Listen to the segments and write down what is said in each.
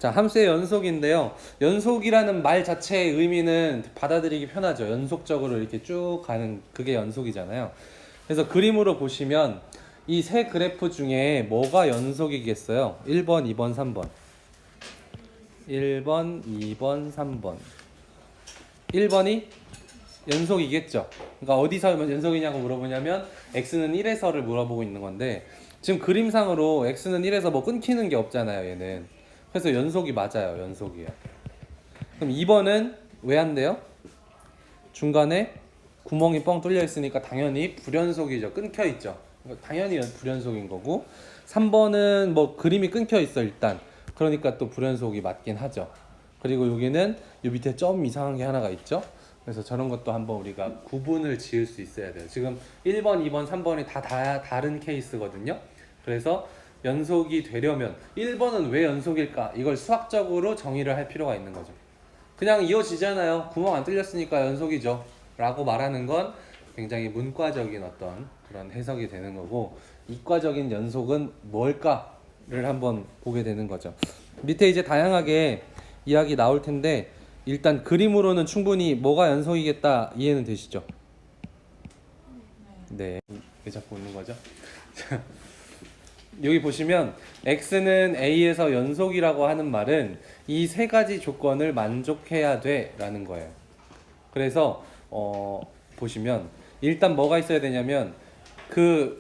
자, 함수의 연속인데요. 연속이라는 말 자체의 의미는 받아들이기 편하죠. 연속적으로 이렇게 쭉 가는 그게 연속이잖아요. 그래서 그림으로 보시면 이 세 그래프 중에 뭐가 연속이겠어요? 1번, 2번, 3번. 1번, 2번, 3번. 1번이 연속이겠죠. 그러니까 어디서 연속이냐고 물어보냐면 x는 1에서를 물어보고 있는 건데 지금 그림상으로 x는 1에서 뭐 끊기는 게 없잖아요, 얘는. 그래서 연속이 맞아요. 연속이에요. 그럼 2번은 왜 안 돼요? 중간에 구멍이 뻥 뚫려 있으니까 당연히 불연속이죠. 끊겨 있죠. 당연히 불연속인 거고 3번은 뭐 그림이 끊겨 있어 일단. 그러니까 또 불연속이 맞긴 하죠. 그리고 여기는 이 밑에 점 이상한 게 하나가 있죠. 그래서 저런 것도 한번 우리가 구분을 지을 수 있어야 돼요. 지금 1번, 2번, 3번이 다 다른 케이스거든요. 그래서 연속이 되려면 1번은 왜 연속일까? 이걸 수학적으로 정의를 할 필요가 있는 거죠. 그냥 이어지잖아요. 구멍 안 뚫렸으니까 연속이죠. 라고 말하는 건 굉장히 문과적인 어떤 그런 해석이 되는 거고 이과적인 연속은 뭘까를 한번 보게 되는 거죠. 밑에 이제 다양하게 이야기 나올 텐데 일단 그림으로는 충분히 뭐가 연속이겠다 이해는 되시죠? 네. 왜 자꾸 웃는 거죠? 여기 보시면 x는 a에서 연속이라고 하는 말은 이 세 가지 조건을 만족해야 돼 라는 거예요. 그래서 보시면 일단 뭐가 있어야 되냐면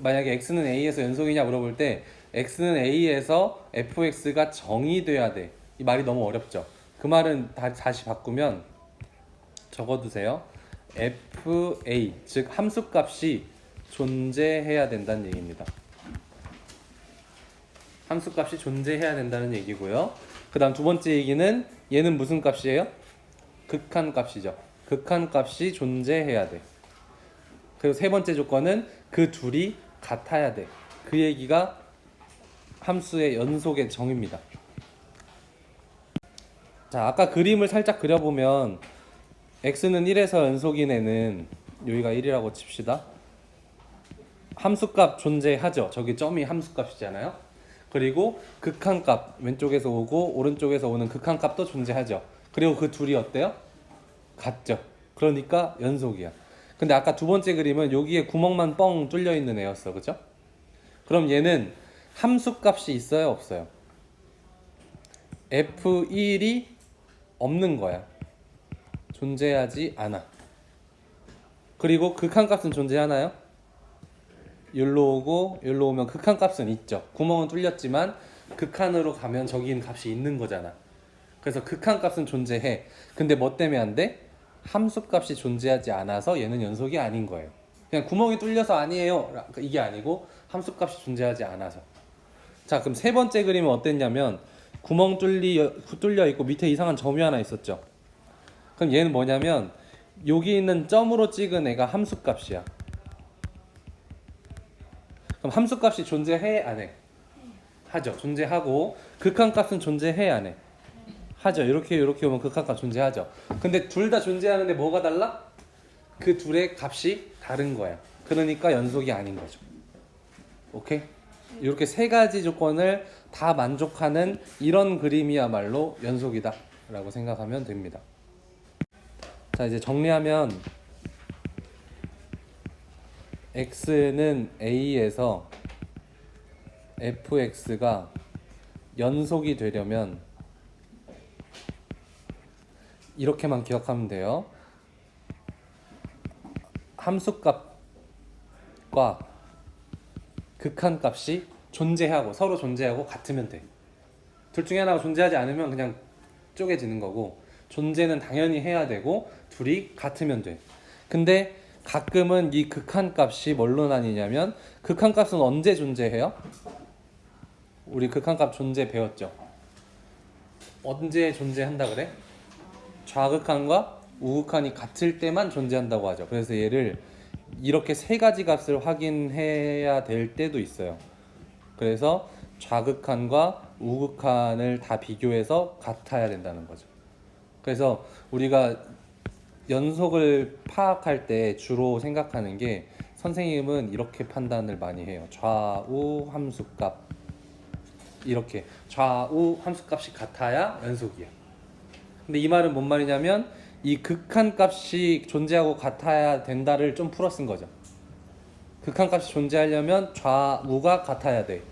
만약에 x는 a에서 연속이냐 물어볼 때 x는 a에서 fx가 정의돼야 돼. 이 말이 너무 어렵죠. 그 말은 다시 바꾸면 적어두세요. fa 즉 함수값이 존재해야 된다는 얘기입니다. 함수값이 존재해야 된다는 얘기고요. 그 다음 두 번째 얘기는 얘는 무슨 값이에요? 극한값이죠. 극한값이 존재해야 돼. 그리고 세 번째 조건은 그 둘이 같아야 돼. 그 얘기가 함수의 연속의 정의입니다. 자, 아까 그림을 살짝 그려보면 x는 1에서 연속인 애는 여기가 1이라고 칩시다. 함수값 존재하죠. 저기 점이 함수값이잖아요. 그리고 극한값 왼쪽에서 오고 오른쪽에서 오는 극한값도 존재하죠. 그리고 그 둘이 어때요? 같죠. 그러니까 연속이야. 근데 아까 두 번째 그림은 여기에 구멍만 뻥 뚫려 있는 애였어. 그죠? 그럼 얘는 함수값이 있어요? 없어요? f1이 없는 거야. 존재하지 않아. 그리고 극한값은 존재하나요? 여기로 오고 여기로 오면 극한값은 있죠. 구멍은 뚫렸지만 극한으로 가면 저기는 값이 있는 거잖아. 그래서 극한값은 존재해. 근데 뭐 때문에 안 돼? 함수값이 존재하지 않아서 얘는 연속이 아닌 거예요. 그냥 구멍이 뚫려서 아니에요. 이게 아니고 함수값이 존재하지 않아서. 자, 그럼 세 번째 그림은 어땠냐면 구멍 뚫려 있고 밑에 이상한 점이 하나 있었죠. 그럼 얘는 뭐냐면 여기 있는 점으로 찍은 애가 함수값이야. 그럼 함수값이 존재해 안 해? 하죠. 존재하고 극한값은 존재해 안 해? 하죠. 이렇게 오면 극한값 존재하죠. 근데 둘 다 존재하는데 뭐가 달라? 그 둘의 값이 다른 거야. 그러니까 연속이 아닌 거죠. 오케이? 이렇게 세 가지 조건을 다 만족하는 이런 그림이야말로 연속이다 라고 생각하면 됩니다. 자, 이제 정리하면 x는 a에서 fx가 연속이 되려면 이렇게만 기억하면 돼요. 함수값과 극한값이 존재하고 서로 존재하고 같으면 돼. 둘 중에 하나가 존재하지 않으면 그냥 쪼개지는 거고 존재는 당연히 해야 되고 둘이 같으면 돼. 근데 가끔은 이 극한값이 뭘로 나뉘냐면 극한값은 언제 존재해요? 우리 극한값 존재 배웠죠? 언제 존재한다 그래? 좌극한과 우극한이 같을 때만 존재한다고 하죠. 그래서 얘를 이렇게 세 가지 값을 확인해야 될 때도 있어요. 그래서 좌극한과 우극한을 다 비교해서 같아야 된다는 거죠. 그래서 우리가 연속을 파악할 때 주로 생각하는 게 선생님은 이렇게 판단을 많이 해요. 좌우 함수값 이렇게 좌우 함수값이 같아야 연속이야. 근데 이 말은 뭔 말이냐면 이 극한값이 존재하고 같아야 된다를 좀 풀어 쓴 거죠. 극한값이 존재하려면 좌우가 같아야 돼.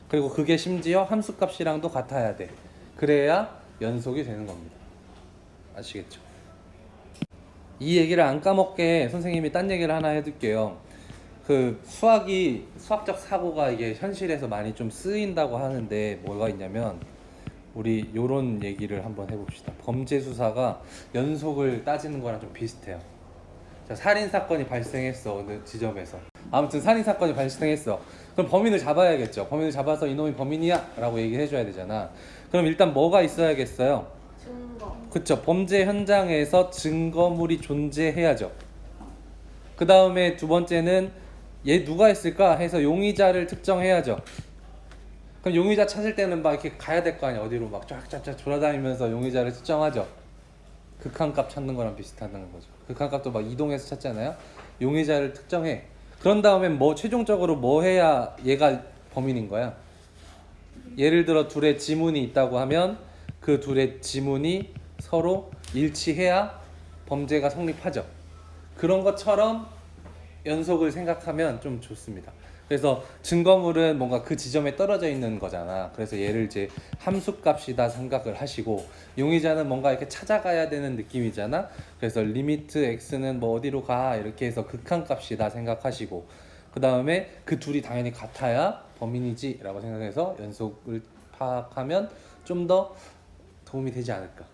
그리고 그게 심지어 함수값이랑도 같아야 돼. 그래야 연속이 되는 겁니다. 아시겠죠? 이 얘기를 안 까먹게 선생님이 딴 얘기를 하나 해둘게요. 그 수학적 사고가 이게 현실에서 많이 좀 쓰인다고 하는데 뭐가 있냐면 우리 요런 얘기를 한번 해봅시다. 범죄 수사가 연속을 따지는 거랑 좀 비슷해요. 자, 살인 사건이 발생했어 어느 지점에서. 아무튼 살인 사건이 발생했어. 그럼 범인을 잡아야겠죠. 범인을 잡아서 이놈이 범인이야 라고 얘기를 해줘야 되잖아. 그럼 일단 뭐가 있어야겠어요? 증거. 그쵸. 범죄 현장에서 증거물이 존재해야죠. 그 다음에 두 번째는 얘 누가 했을까 해서 용의자를 특정해야죠. 그럼 용의자 찾을 때는 막 이렇게 가야 될 거 아니야. 어디로 막 쫙쫙쫙 돌아다니면서 용의자를 특정하죠. 극한값 찾는 거랑 비슷하다는 거죠. 극한값도 막 이동해서 찾잖아요. 용의자를 특정해. 그런 다음에 뭐 최종적으로 뭐 해야 얘가 범인인 거야. 예를 들어 둘의 지문이 있다고 하면 그 둘의 지문이 서로 일치해야 범죄가 성립하죠. 그런 것처럼 연속을 생각하면 좀 좋습니다. 그래서 증거물은 뭔가 그 지점에 떨어져 있는 거잖아. 그래서 얘를 이제 함수값이다 생각을 하시고 용의자는 뭔가 이렇게 찾아가야 되는 느낌이잖아. 그래서 리미트 x는 뭐 어디로 가 이렇게 해서 극한값이다 생각하시고 그 다음에 그 둘이 당연히 같아야 범인이지 라고 생각해서 연속을 파악하면 좀 더 도움이 되지 않을까.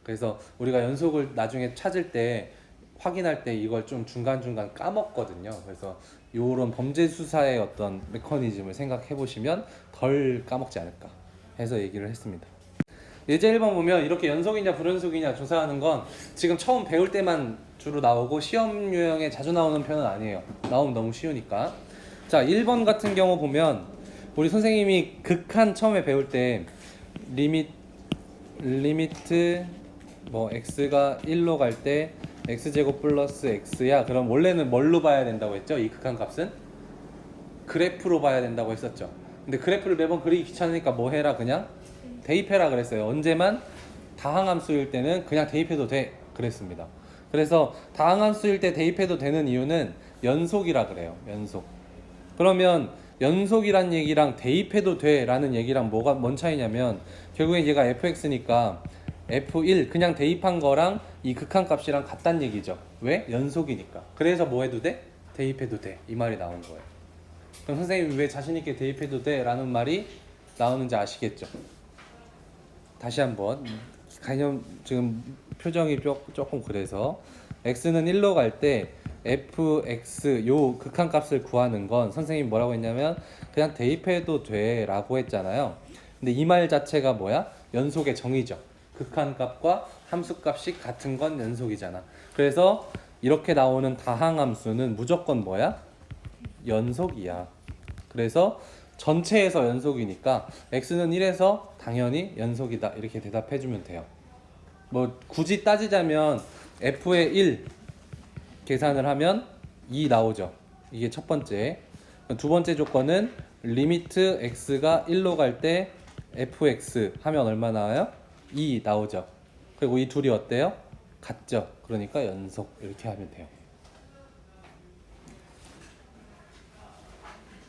그래서 우리가 연속을 나중에 찾을 때 확인할 때 이걸 좀 중간중간 까먹거든요. 그래서 요런 범죄 수사의 어떤 메커니즘을 생각해 보시면 덜 까먹지 않을까 해서 얘기를 했습니다. 예제 1번 보면 이렇게 연속이냐 불연속이냐 조사하는 건 지금 처음 배울 때만 주로 나오고 시험 유형에 자주 나오는 편은 아니에요. 나오면 너무 쉬우니까. 자, 1번 같은 경우 보면 우리 선생님이 극한 처음에 배울 때 리미트 뭐 x가 1로 갈 때 x제곱 플러스 x야. 그럼 원래는 뭘로 봐야 된다고 했죠? 이 극한값은 그래프로 봐야 된다고 했었죠. 근데 그래프를 매번 그리기 귀찮으니까 뭐 해라 그냥 대입해라 그랬어요. 언제만 다항함수일 때는 그냥 대입해도 돼 그랬습니다. 그래서 다항함수일 때 대입해도 되는 이유는 연속이라 그래요. 연속. 그러면 연속이란 얘기랑 대입해도 돼 라는 얘기랑 뭔 차이냐면 결국엔 얘가 fx니까 f1 그냥 대입한 거랑 이 극한값이랑 같단 얘기죠. 왜? 연속이니까. 그래서 뭐 해도 돼? 대입해도 돼. 이 말이 나온 거예요. 그럼 선생님이 왜 자신있게 대입해도 돼? 라는 말이 나오는지 아시겠죠? 다시 한번 개념 지금 표정이 조금 그래서 x는 1로 갈 때 fx 요 극한값을 구하는 건 선생님이 뭐라고 했냐면 그냥 대입해도 돼 라고 했잖아요. 근데 이 말 자체가 뭐야? 연속의 정의죠. 극한값과 함수값이 같은 건 연속이잖아. 그래서 이렇게 나오는 다항함수는 무조건 뭐야? 연속이야. 그래서 전체에서 연속이니까 x는 1에서 당연히 연속이다 이렇게 대답해주면 돼요. 뭐 굳이 따지자면 f의 1 계산을 하면 2 나오죠. 이게 첫 번째. 두 번째 조건은 리미트 x가 1로 갈 때 fx 하면 얼마 나와요? 2 나오죠. 그리고 이 둘이 어때요? 같죠. 그러니까 연속 이렇게 하면 돼요.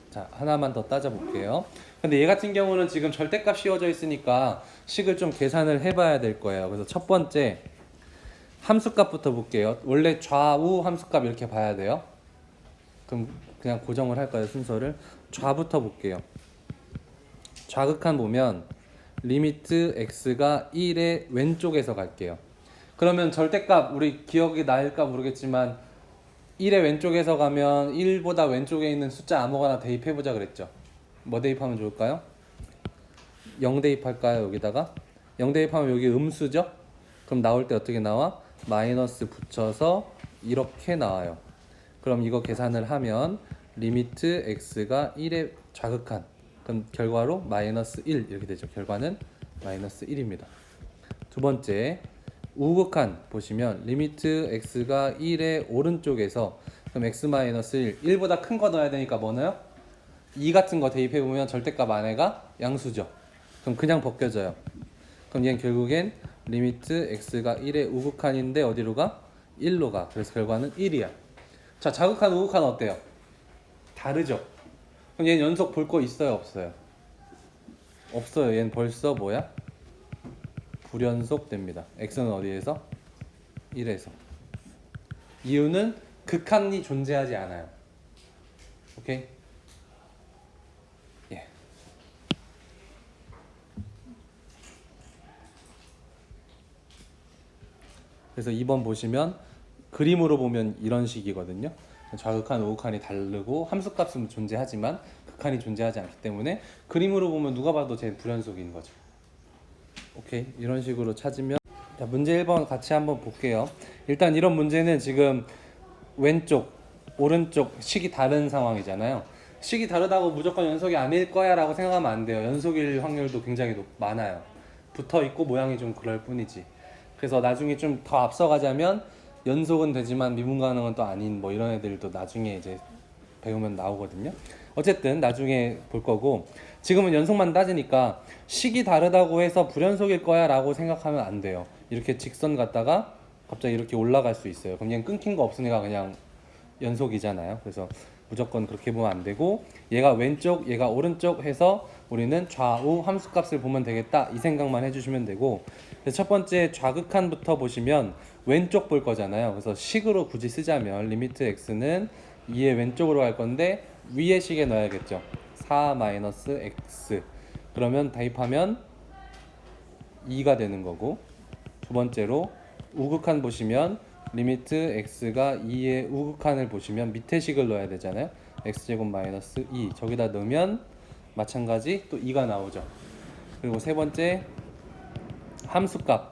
자, 하나만 더 따져볼게요. 근데 얘 같은 경우는 지금 절대값 씌워져 있으니까 식을 좀 계산을 해봐야 될 거예요. 그래서 첫 번째 함수값부터 볼게요. 원래 좌우 함수값 이렇게 봐야 돼요. 그럼 그냥 고정을 할까요, 순서를? 좌부터 볼게요. 좌극한 보면 리미트 x가 1의 왼쪽에서 갈게요. 그러면 절대값 우리 기억이 날까 모르겠지만 1의 왼쪽에서 가면 1보다 왼쪽에 있는 숫자 아무거나 대입해보자 그랬죠. 뭐 대입하면 좋을까요? 0 대입할까요? 여기다가 0 대입하면 여기 음수죠? 그럼 나올 때 어떻게 나와? 마이너스 붙여서 이렇게 나와요. 그럼 이거 계산을 하면 리미트 x가 1의 좌극한 그럼 결과로 마이너스 1 이렇게 되죠. 결과는 마이너스 1입니다. 두 번째 우극한 보시면 리미트 x가 1의 오른쪽에서 그럼 x 마이너스 1보다 큰 거 넣어야 되니까 뭐 넣어요? 2 같은 거 대입해보면 절대값 안에가 양수죠. 그럼 그냥 벗겨져요. 그럼 얘는 결국엔 리미트 x가 1의 우극한인데 어디로 가? 1로 가. 그래서 결과는 1이야. 자, 자극한 우극한 어때요? 다르죠? 그럼 얘는 연속 볼 거 있어요, 없어요? 없어요. 얘는 벌써 뭐야? 불연속 됩니다. x는 어디에서? 1에서. 이유는 극한이 존재하지 않아요. 오케이? 예. 그래서 2번 보시면 그림으로 보면 이런 식이거든요. 좌극한, 우극한이 다르고 함수값은 존재하지만 극한이 존재하지 않기 때문에 그림으로 보면 누가 봐도 제 불연속인 거죠. 오케이, 이런 식으로 찾으면 자, 문제 1번 같이 한번 볼게요. 일단 이런 문제는 지금 왼쪽, 오른쪽 식이 다른 상황이잖아요. 식이 다르다고 무조건 연속이 아닐 거야 라고 생각하면 안 돼요. 연속일 확률도 굉장히 많아요. 붙어 있고 모양이 좀 그럴 뿐이지. 그래서 나중에 좀 더 앞서가자면 연속은 되지만 미분 가능은 또 아닌 뭐 이런 애들도 나중에 이제 배우면 나오거든요. 어쨌든 나중에 볼 거고, 지금은 연속만 따지니까 식이 다르다고 해서 불연속일 거야 라고 생각하면 안 돼요. 이렇게 직선 갔다가 갑자기 이렇게 올라갈 수 있어요. 그럼 그냥 끊긴 거 없으니까 그냥 연속이잖아요. 그래서 무조건 그렇게 보면 안 되고, 얘가 왼쪽 얘가 오른쪽 해서 우리는 좌우 함수값을 보면 되겠다 이 생각만 해주시면 되고, 그래서 첫 번째 좌극한부터 보시면 왼쪽 볼 거잖아요. 그래서 식으로 굳이 쓰자면 리미트 x는 2의 왼쪽으로 갈 건데 위에 식에 넣어야겠죠. 4-x. 그러면 대입하면 2가 되는 거고, 두 번째로 우극한 보시면 리미트 x가 2의 우극한을 보시면 밑에 식을 넣어야 되잖아요. x제곱 마이너스 2 저기다 넣으면 마찬가지 또 2가 나오죠. 그리고 세 번째 함수값.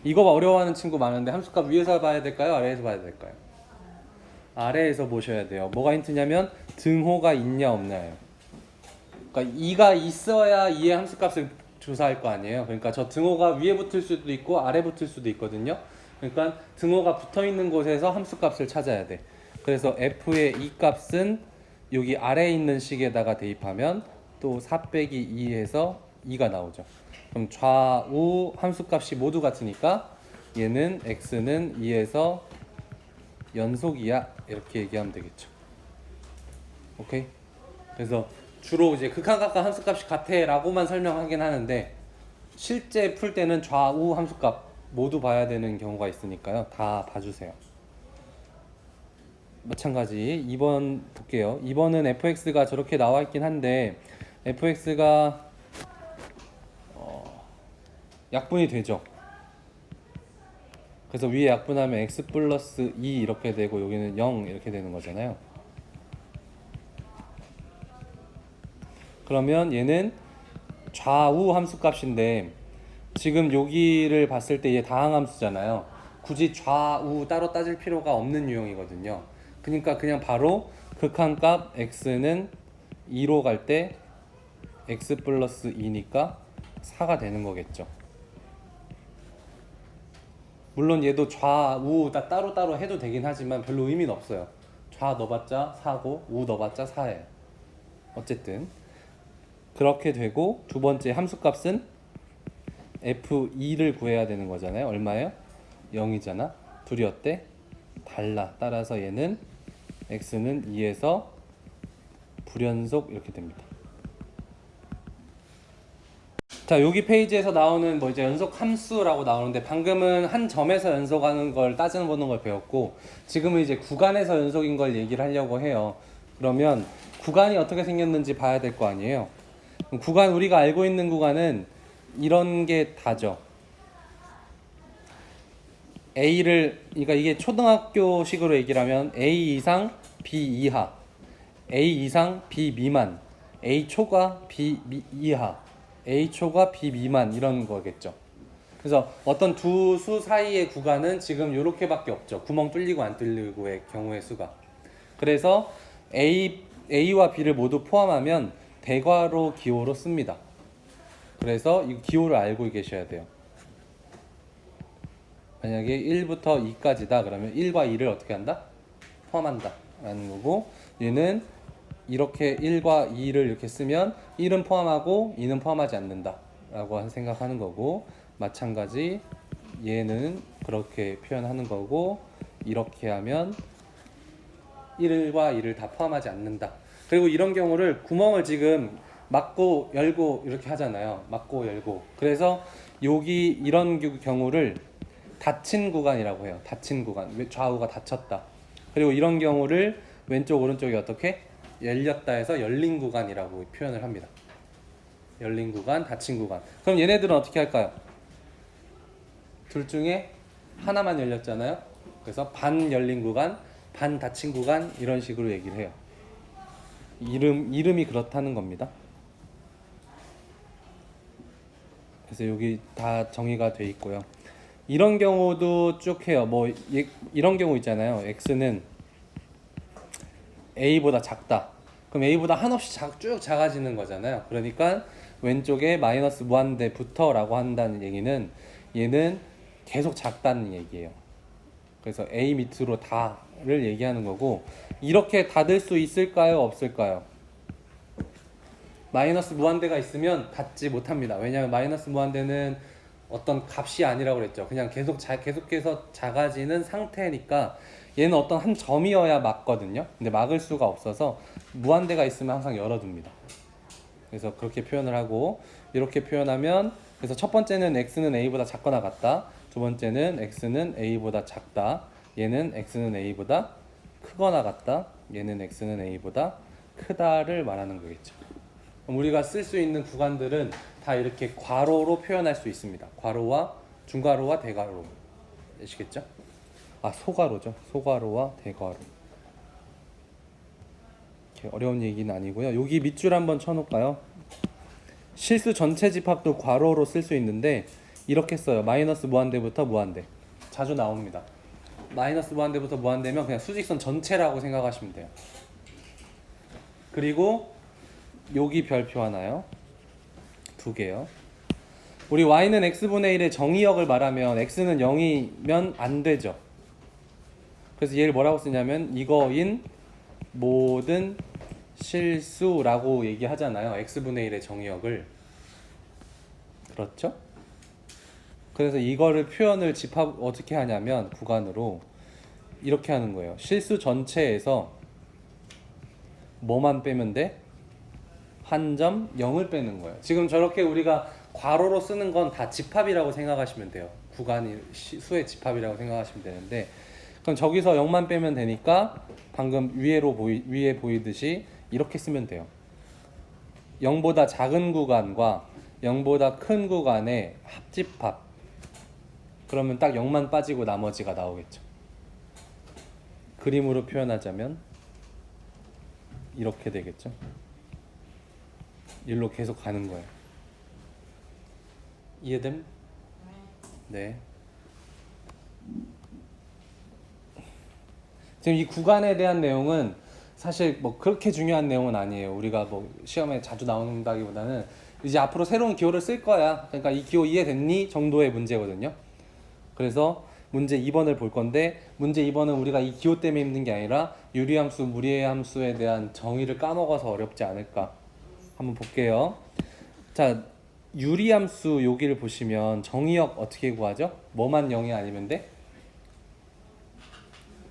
이거 어려워하는 친구 많은데 함수값 위에서 봐야 될까요? 아래에서 봐야 될까요? 아래에서 보셔야 돼요. 뭐가 힌트냐면 등호가 있냐 없냐예요. 그러니까 2가 있어야 2의 함수값을 조사할 거 아니에요. 그러니까 저 등호가 위에 붙을 수도 있고 아래 붙을 수도 있거든요. 그러니까 등호가 붙어 있는 곳에서 함수값을 찾아야 돼. 그래서 f의 이 값은 여기 아래에 있는 식에다가 대입하면 또 4 빼기 2에서 2가 나오죠. 그럼 좌우 함수값이 모두 같으니까 얘는 x는 2에서 연속이야 이렇게 얘기하면 되겠죠. 오케이? 그래서 주로 이제 극한값과 함수값이 같아라고만 설명하긴 하는데 실제 풀 때는 좌우 함수값 모두 봐야 되는 경우가 있으니까요. 다 봐주세요. 마찬가지 2번 볼게요. 2번은 fx가 저렇게 나와 있긴 한데 fx가 약분이 되죠. 그래서 위에 약분하면 x 플러스 2 이렇게 되고 여기는 0 이렇게 되는 거잖아요. 그러면 얘는 좌우 함수값인데 지금 여기를 봤을 때 얘 다항함수잖아요. 굳이 좌우 따로 따질 필요가 없는 유형이거든요. 그러니까 그냥 바로 극한값 x는 2로 갈 때 x 플러스 2니까 4가 되는 거겠죠. 물론 얘도 좌우 따로따로 해도 되긴 하지만 별로 의미는 없어요. 좌 넣어봤자 4고 우 넣어봤자 4예요. 어쨌든 그렇게 되고, 두 번째 함수값은 f2를 구해야 되는 거잖아요. 얼마예요? 0이잖아. 둘이 어때? 달라. 따라서 얘는 x는 2에서 불연속 이렇게 됩니다. 자, 여기 페이지에서 나오는 뭐 이제 연속 함수라고 나오는데 방금은 한 점에서 연속하는 걸 따져 보는 걸 배웠고, 지금은 이제 구간에서 연속인 걸 얘기를 하려고 해요. 그러면 구간이 어떻게 생겼는지 봐야 될 거 아니에요. 구간, 우리가 알고 있는 구간은 이런 게 다죠. A를, 그러니까 이게 초등학교식으로 얘기를 하면 A 이상 B 이하, A 이상 B 미만, A 초과 B 이하, A 초과 B 미만 이런 거겠죠. 그래서 어떤 두 수 사이의 구간은 지금 이렇게밖에 없죠. 구멍 뚫리고 안 뚫리고의 경우의 수가. 그래서 A와 B를 모두 포함하면 대괄호 기호로 씁니다. 그래서 이 기호를 알고 계셔야 돼요. 만약에 1부터 2까지다 그러면 1과 2를 어떻게 한다? 포함한다 라는 거고, 얘는 이렇게 1과 2를 이렇게 쓰면 1은 포함하고 2는 포함하지 않는다. 라고 생각하는 거고, 마찬가지 얘는 그렇게 표현하는 거고, 이렇게 하면 1과 2를 다 포함하지 않는다. 그리고 이런 경우를 구멍을 지금 막고 열고 이렇게 하잖아요. 막고 열고. 그래서 여기 이런 경우를 닫힌 구간이라고 해요. 닫힌 구간. 좌우가 닫혔다. 그리고 이런 경우를 왼쪽 오른쪽이 어떻게? 열렸다 해서 열린 구간이라고 표현을 합니다. 열린 구간, 닫힌 구간. 그럼 얘네들은 어떻게 할까요? 둘 중에 하나만 열렸잖아요. 그래서 반 열린 구간, 반 닫힌 구간 이런 식으로 얘기를 해요. 이름이 그렇다는 겁니다. 그래서 여기 다 정의가 돼 있고요. 이런 경우도 쭉 해요. 뭐 이런 경우 있잖아요. x는 a보다 작다. 그럼 a보다 한없이 쭉 작아지는 거잖아요. 그러니까 왼쪽에 마이너스 무한대부터라고 한다는 얘기는 얘는 계속 작다는 얘기예요. 그래서 a 밑으로 다를 얘기하는 거고, 이렇게 닫을 수 있을까요? 없을까요? 마이너스 무한대가 있으면 닫지 못합니다. 왜냐하면 마이너스 무한대는 어떤 값이 아니라고 그랬죠. 그냥 계속해서 작아지는 상태니까 얘는 어떤 한 점이어야 막거든요. 근데 막을 수가 없어서 무한대가 있으면 항상 열어둡니다. 그래서 그렇게 표현을 하고, 이렇게 표현하면, 그래서 첫 번째는 x는 a보다 작거나 같다. 두 번째는 x는 a보다 작다. 얘는 x는 a보다 크거나 같다. 얘는 x는 a보다 크다를 말하는 거겠죠. 그럼 우리가 쓸 수 있는 구간들은 다 이렇게 괄호로 표현할 수 있습니다. 괄호와 중괄호와 대괄호. 아시겠죠? 소괄호죠. 소괄호와 대괄호. 이렇게 어려운 얘기는 아니고요. 여기 밑줄 한번 쳐놓을까요? 실수 전체 집합도 괄호로 쓸 수 있는데 이렇게 써요. 마이너스 무한대부터 무한대. 자주 나옵니다. 마이너스 무한대부터 무한대면 그냥 수직선 전체라고 생각하시면 돼요. 그리고 여기 별표 하나요. 두 개요. 우리 y는 x분의 1의 정의역을 말하면 x는 0이면 안 되죠. 그래서 얘를 뭐라고 쓰냐면 이거인 모든 실수라고 얘기하잖아요. x분의 1의 정의역을. 그렇죠? 그래서 이거를 표현을 집합 어떻게 하냐면 구간으로 이렇게 하는 거예요. 실수 전체에서 뭐만 빼면 돼? 한 점 0을 빼는 거예요. 지금 저렇게 우리가 괄호로 쓰는 건 다 집합이라고 생각하시면 돼요. 구간이 수의 집합이라고 생각하시면 되는데, 그럼 저기서 0만 빼면 되니까 방금 위에 보이듯이 이렇게 쓰면 돼요. 0보다 작은 구간과 0보다 큰 구간의 합집합. 그러면 딱 0만 빠지고 나머지가 나오겠죠. 그림으로 표현하자면 이렇게 되겠죠. 일로 계속 가는 거예요. 이해됨? 네. 지금 이 구간에 대한 내용은 사실 뭐 그렇게 중요한 내용은 아니에요. 우리가 뭐 시험에 자주 나온다기보다는 이제 앞으로 새로운 기호를 쓸 거야. 그러니까 이 기호 이해됐니? 정도의 문제거든요. 그래서 문제 2번을 볼 건데, 문제 2번은 우리가 이 기호 때문에 힘든 게 아니라 유리함수, 무리함수에 대한 정의를 까먹어서 어렵지 않을까. 한번 볼게요. 자, 유리함수 여기를 보시면 정의역 어떻게 구하죠? 뭐만 0이 아니면 돼?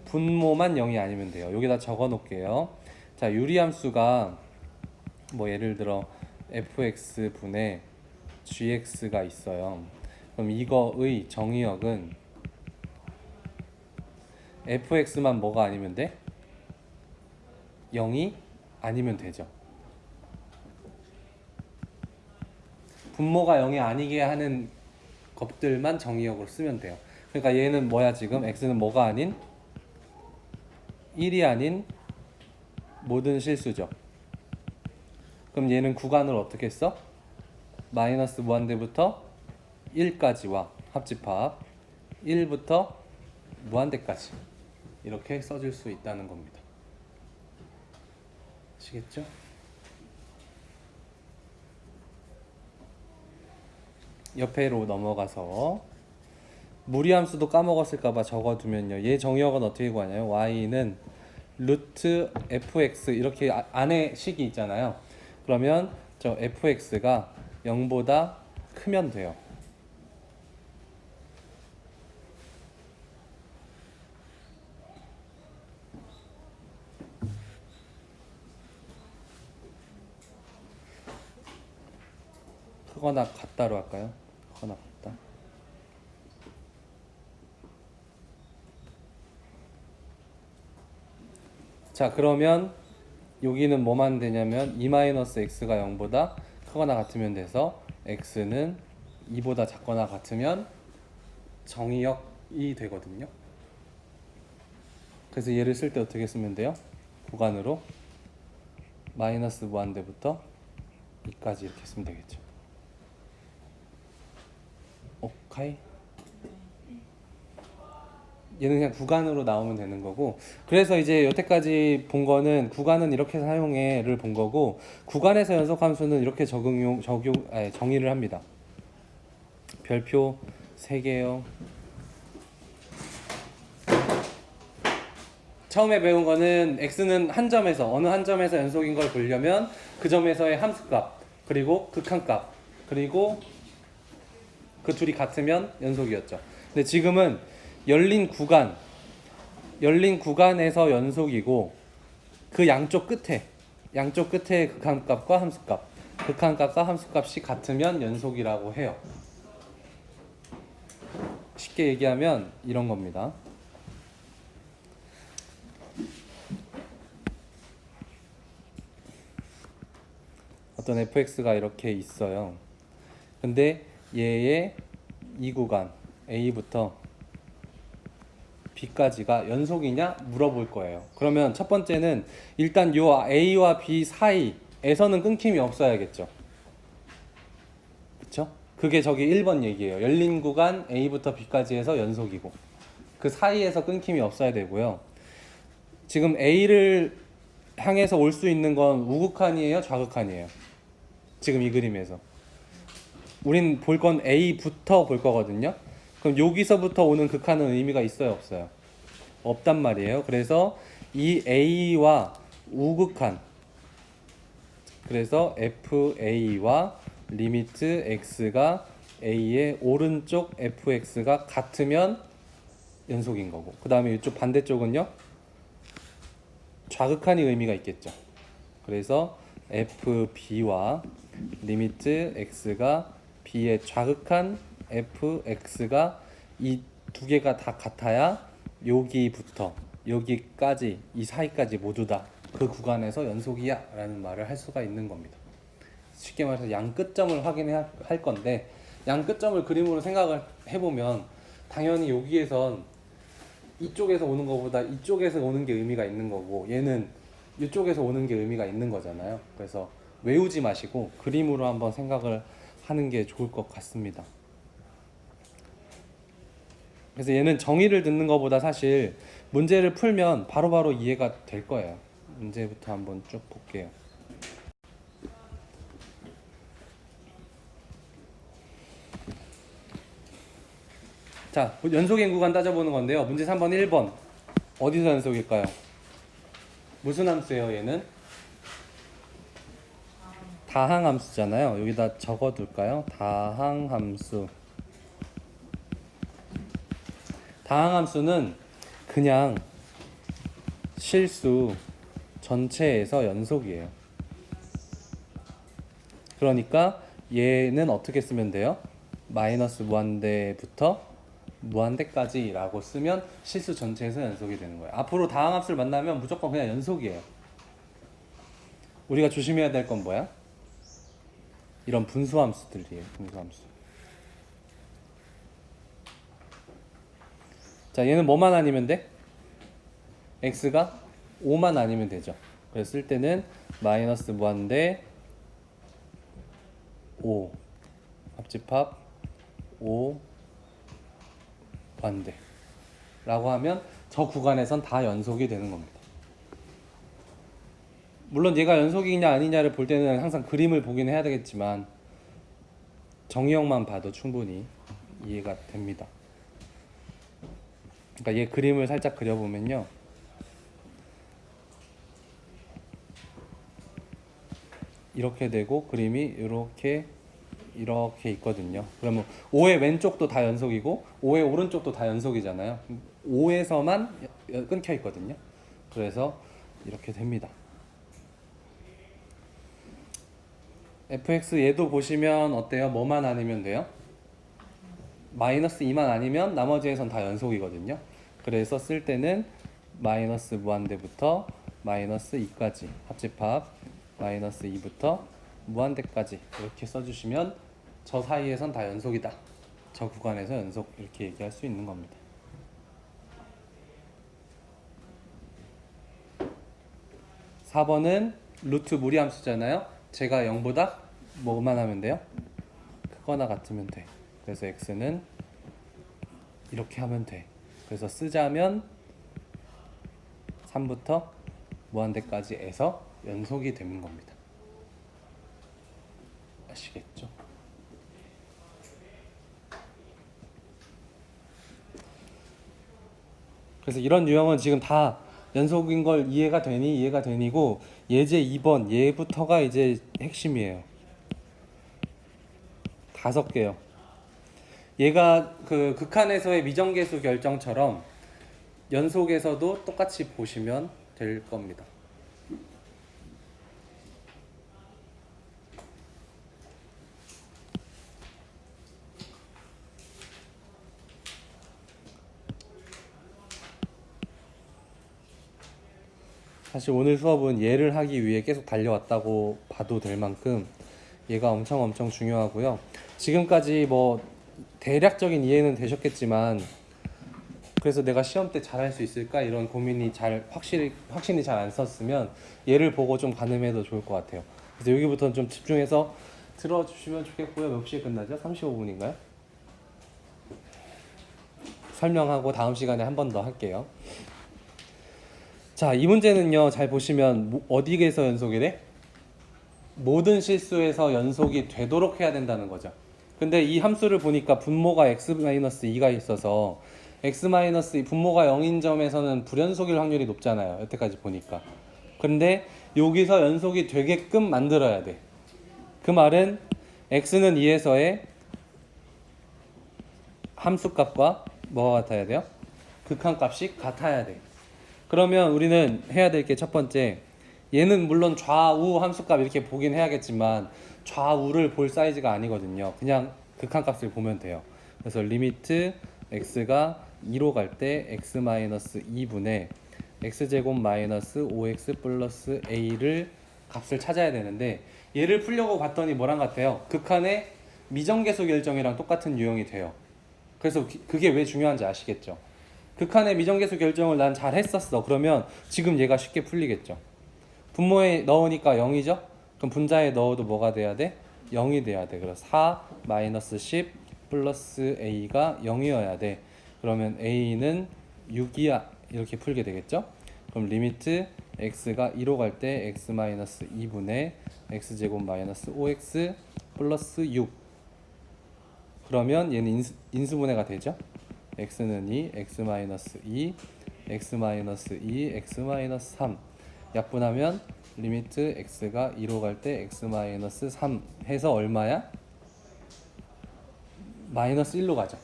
분모만 0이 아니면 돼요. 여기다 적어 놓을게요. 자, 유리함수가 뭐 예를 들어 fx 분의 gx가 있어요. 그럼 이거의 정의역은 fx만 뭐가 아니면 돼? 0이 아니면 되죠. 분모가 0이 아니게 하는 것들만 정의역으로 쓰면 돼요. 그러니까 얘는 뭐야 지금? x는 뭐가 아닌? 1이 아닌 모든 실수죠. 그럼 얘는 구간을 어떻게 써? 마이너스 무한대부터 1까지와 합집합 1부터 무한대까지 이렇게 써줄 수 있다는 겁니다. 아시겠죠? 옆에로 넘어가서 무리함수도 까먹었을까봐 적어두면요. 얘 정의역은 어떻게 구하냐요? y는 루트 fx 이렇게 안에 식이 있잖아요. 그러면 저 fx가 0보다 크면 돼요. 크거나 같다로 할까요? 크거나 같다. 자, 그러면 여기는 뭐만 되냐면 2-x가 0보다 크거나 같으면 돼서 x는 2보다 작거나 같으면 정의역이 되거든요. 그래서 얘를 쓸 때 어떻게 쓰면 돼요? 구간으로 마이너스 무한대부터 2까지 이렇게 쓰면 되겠죠. 오케이. 얘는 그냥 구간으로 나오면 되는 거고, 그래서 이제 여태까지 본 거는 구간은 이렇게 사용해를 본 거고, 구간에서 연속함수는 이렇게 정의를 합니다. 별표 3개요. 처음에 배운 거는 x는 한 점에서, 어느 한 점에서 연속인 걸 보려면 그 점에서의 함수값, 그리고 극한값, 그리고 그 둘이 같으면 연속이었죠. 근데 지금은 열린 구간에서 연속이고, 그 양쪽 끝에 극한값과 함수값이 같으면 연속이라고 해요. 쉽게 얘기하면 이런 겁니다. 어떤 fx가 이렇게 있어요. 근데 얘의 이 구간 A부터 B까지가 연속이냐 물어볼 거예요. 그러면 첫 번째는 일단 요 A와 B 사이에서는 끊김이 없어야겠죠. 그쵸? 그게 저기 1번 얘기예요. 열린 구간 A부터 B까지 해서 연속이고, 그 사이에서 끊김이 없어야 되고요. 지금 A를 향해서 올 수 있는 건 우극한이에요, 좌극한이에요? 지금 이 그림에서 우린 볼 건 A부터 볼 거거든요. 그럼 여기서부터 오는 극한은 의미가 있어요, 없어요? 없단 말이에요. 그래서 이 A와 우극한, 그래서 FA와 리미트 X가 A의 오른쪽 FX가 같으면 연속인 거고, 그 다음에 이쪽 반대쪽은요, 좌극한이 의미가 있겠죠. 그래서 FB와 리미트 X가 B의 좌극한 fx가 이 두 개가 다 같아야 여기부터 여기까지, 이 사이까지 모두 다 그 구간에서 연속이야 라는 말을 할 수가 있는 겁니다. 쉽게 말해서 양 끝점을 확인할 건데, 양 끝점을 그림으로 생각을 해보면 당연히 여기에선 이쪽에서 오는 것보다 이쪽에서 오는 게 의미가 있는 거고, 얘는 이쪽에서 오는 게 의미가 있는 거잖아요. 그래서 외우지 마시고 그림으로 한번 생각을 하는 게 좋을 것 같습니다. 그래서 얘는 정의를 듣는 것보다 사실 문제를 풀면 바로바로 이해가 될 거예요. 문제부터 한번 쭉 볼게요. 자, 연속인 구간 따져보는 건데요. 문제 3번 1번 어디서 연속일까요? 무슨 함수예요, 얘는? 다항함수잖아요. 여기다 적어둘까요? 다항함수. 다항함수는 그냥 실수 전체에서 연속이에요. 그러니까 얘는 어떻게 쓰면 돼요? 마이너스 무한대부터 무한대까지 라고 쓰면 실수 전체에서 연속이 되는 거예요. 앞으로 다항함수를 만나면 무조건 그냥 연속이에요. 우리가 조심해야 될 건 뭐야? 이런 분수함수들이에요. 분수함수. 자, 얘는 뭐만 아니면 돼? x가 5만 아니면 되죠. 그래서 쓸 때는 마이너스 무한대 5 합집합 5 반대 라고 하면 저 구간에선 다 연속이 되는 겁니다. 물론 얘가 연속이냐 아니냐를 볼 때는 항상 그림을 보긴 해야 되겠지만 정의역만 봐도 충분히 이해가 됩니다. 그러니까 얘 그림을 살짝 그려보면요, 이렇게 되고 그림이 이렇게 있거든요. 그러면 5의 왼쪽도 다 연속이고 5의 오른쪽도 다 연속이잖아요. 5에서만 끊겨 있거든요. 그래서 이렇게 됩니다. fx 얘도 보시면 어때요? 뭐만 아니면 돼요? 마이너스 2만 아니면 나머지에선 다 연속이거든요. 그래서 쓸 때는 마이너스 무한대부터 마이너스 2까지 합집합 마이너스 2부터 무한대까지 이렇게 써주시면 저 사이에선 다 연속이다. 저 구간에서 연속 이렇게 얘기할 수 있는 겁니다. 4번은 루트 무리함수잖아요. 제가 0보다 뭐만 하면 돼요? 크거나 같으면 돼. 그래서 x는 이렇게 하면 돼. 그래서 쓰자면 3부터 무한대까지 에서 연속이 되는 겁니다. 아시겠죠? 그래서 이런 유형은 지금 다 연속인 걸 이해가 되니고 예제 2번 얘부터가 이제 핵심이에요. 5개요. 얘가 그 극한에서의 미정계수 결정처럼 연속에서도 똑같이 보시면 될 겁니다. 사실 오늘 수업은 얘를 하기 위해 계속 달려왔다고 봐도 될 만큼 얘가 엄청 중요하고요. 지금까지 뭐 대략적인 이해는 되셨겠지만 그래서 내가 시험 때 잘할 수 있을까 이런 고민이 확신이 잘 안 섰으면 얘를 보고 좀 가늠해도 좋을 것 같아요. 그래서 여기부터는 좀 집중해서 들어주시면 좋겠고요. 몇 시에 끝나죠? 35분인가요? 설명하고 다음 시간에 한 번 더 할게요. 자, 이 문제는요. 잘 보시면 어디에서 연속이래? 모든 실수에서 연속이 되도록 해야 된다는 거죠. 근데 이 함수를 보니까 분모가 x-2가 있어서 x- 분모가 0인 점에서는 불연속일 확률이 높잖아요. 여태까지 보니까. 근데 여기서 연속이 되게끔 만들어야 돼. 그 말은 x는 2에서의 함수값과 뭐가 같아야 돼요? 극한값이 같아야 돼. 그러면 우리는 해야 될 게 첫 번째, 얘는 물론 좌우 함수값 이렇게 보긴 해야겠지만 좌우를 볼 사이즈가 아니거든요. 그냥 극한값을 보면 돼요. 그래서 리미트 x가 2로 갈 때 x-2분의 x제곱 마이너스 5x 플러스 a를 값을 찾아야 되는데 얘를 풀려고 봤더니 뭐랑 같아요? 극한의 미정계수 결정이랑 똑같은 유형이 돼요. 그래서 그게 왜 중요한지 아시겠죠? 극한의 미정계수 결정을 난 잘 했었어. 그러면 지금 얘가 쉽게 풀리겠죠. 분모에 넣으니까 0이죠? 그럼 분자에 넣어도 뭐가 돼야 돼? 0이 돼야 돼. 그래서 4 마이너스 10 플러스 a가 0이어야 돼. 그러면 a는 6이야. 이렇게 풀게 되겠죠? 그럼 리미트 x가 2로 갈 때 x-2분의 x제곱 마이너스 5x 플러스 6. 그러면 얘는 인수분해가 되죠? x는 2, x-2, x-2, x-3 약분하면 리미트 x가 2로 갈 때 x-3 해서 얼마야? 마이너스 1로 가죠.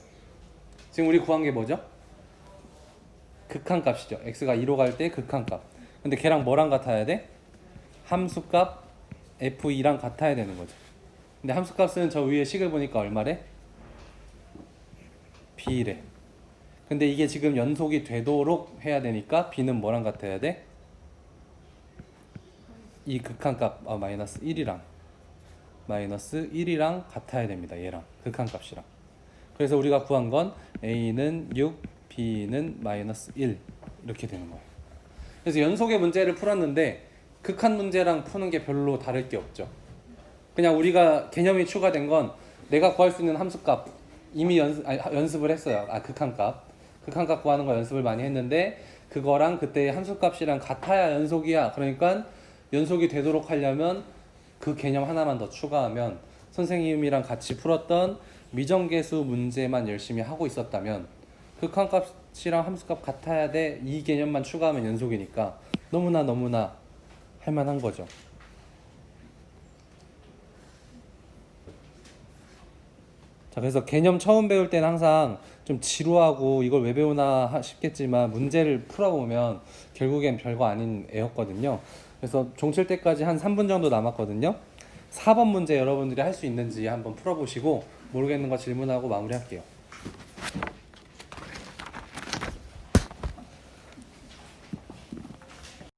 지금 우리 구한 게 뭐죠? 극한값이죠. x가 2로 갈 때 극한값. 근데 걔랑 뭐랑 같아야 돼? 함수값 f2랑 같아야 되는 거죠. 근데 함수값은 저 위에 식을 보니까 얼마래? b래. 근데 이게 지금 연속이 되도록 해야 되니까 b는 뭐랑 같아야 돼? 이 극한값 마이너스 1이랑 같아야 됩니다. 얘랑 극한값이랑. 그래서 우리가 구한 건 a는 6, b는 마이너스 1 이렇게 되는 거예요. 그래서 연속의 문제를 풀었는데 극한 문제랑 푸는 게 별로 다를 게 없죠. 그냥 우리가 개념이 추가된 건 내가 구할 수 있는 함수값 이미 연습을 했어요. 극한값 구하는 거 연습을 많이 했는데 그거랑 그때 함수값이랑 같아야 연속이야. 그러니까 연속이 되도록 하려면 그 개념 하나만 더 추가하면 선생님이랑 같이 풀었던 미정계수 문제만 열심히 하고 있었다면 극한값이랑 함수값 같아야 돼. 이 개념만 추가하면 연속이니까 너무나 할만한 거죠. 자, 그래서 개념 처음 배울 때는 항상 좀 지루하고 이걸 왜 배우나 싶겠지만 문제를 풀어보면 결국엔 별거 아닌 애였거든요. 그래서 종칠 때까지 한 3분 정도 남았거든요. 4번 문제 여러분들이 할 수 있는지 한번 풀어보시고 모르겠는 거 질문하고 마무리할게요.